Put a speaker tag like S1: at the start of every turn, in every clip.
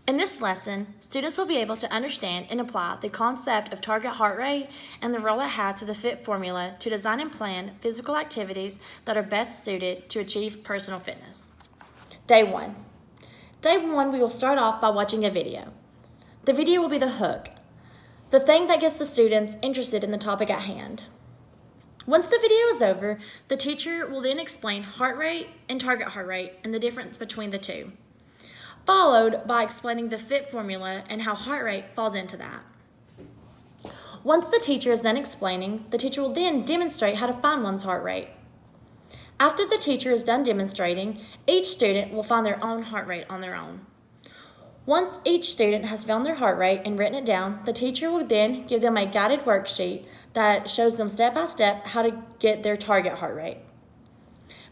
S1: In this lesson, students will be able to understand and apply the concept of target heart rate and the role it has to the FIT formula to design and plan physical activities that are best suited to achieve personal fitness. Day 1. Day 1, we will start off by watching a video. The video will be the hook, the thing that gets the students interested in the topic at hand. Once the video is over, the teacher will then explain heart rate and target heart rate and the difference between the two, followed by explaining the FIT formula and how heart rate falls into that. Once the teacher is done explaining, the teacher will then demonstrate how to find one's heart rate. After the teacher is done demonstrating, each student will find their own heart rate on their own. Once each student has found their heart rate and written it down, the teacher will then give them a guided worksheet that shows them step by step how to get their target heart rate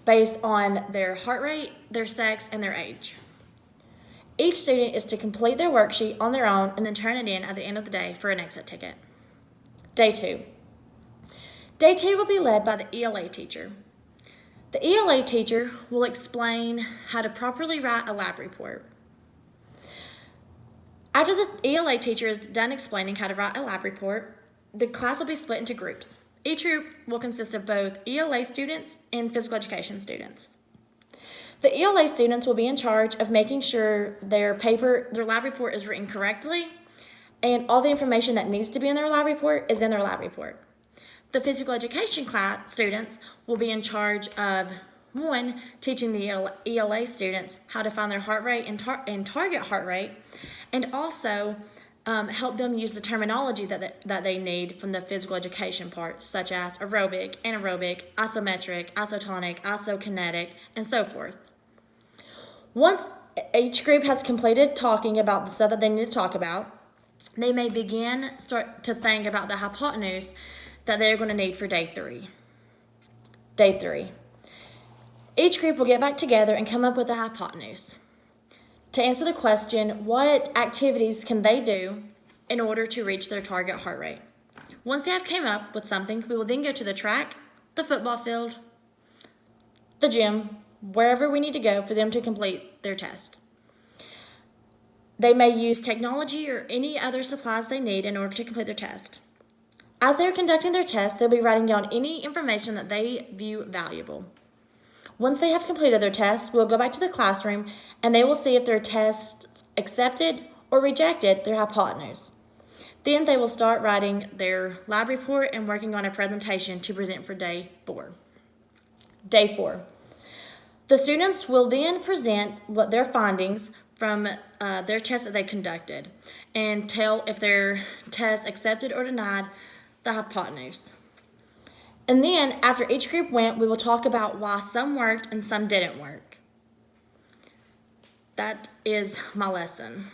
S1: based on their heart rate, their sex, and their age. Each student is to complete their worksheet on their own and then turn it in at the end of the day for an exit ticket. Day 2. Day 2 will be led by the ELA teacher. The ELA teacher will explain how to properly write a lab report. After the ELA teacher is done explaining how to write a lab report, the class will be split into groups. Each group will consist of both ELA students and physical education students. The ELA students will be in charge of making sure their lab report is written correctly and all the information that needs to be in their lab report is in their lab report. The physical education class students will be in charge of, one, teaching the ELA students how to find their heart rate and target heart rate, and also help them use the terminology that they need from the physical education part, such as aerobic, anaerobic, isometric, isotonic, isokinetic, and so forth. Once each group has completed talking about the stuff that they need to talk about, they may start to think about the hypotenuse that they're going to need for day 3. Day 3. Each group will get back together and come up with a hypotenuse to answer the question, what activities can they do in order to reach their target heart rate? Once they have come up with something, we will then go to the track, the football field, the gym, wherever we need to go for them to complete their test. They may use technology or any other supplies they need in order to complete their test. As they're conducting their test, they'll be writing down any information that they view valuable. Once they have completed their test, we'll go back to the classroom and they will see if their test accepted or rejected their hypotenuse. Then they will start writing their lab report and working on a presentation to present for day 4. Day 4. The students will then present what their findings from their test that they conducted and tell if their test accepted or denied the hypotenuse. And then, after each group went, we will talk about why some worked and some didn't work. That is my lesson.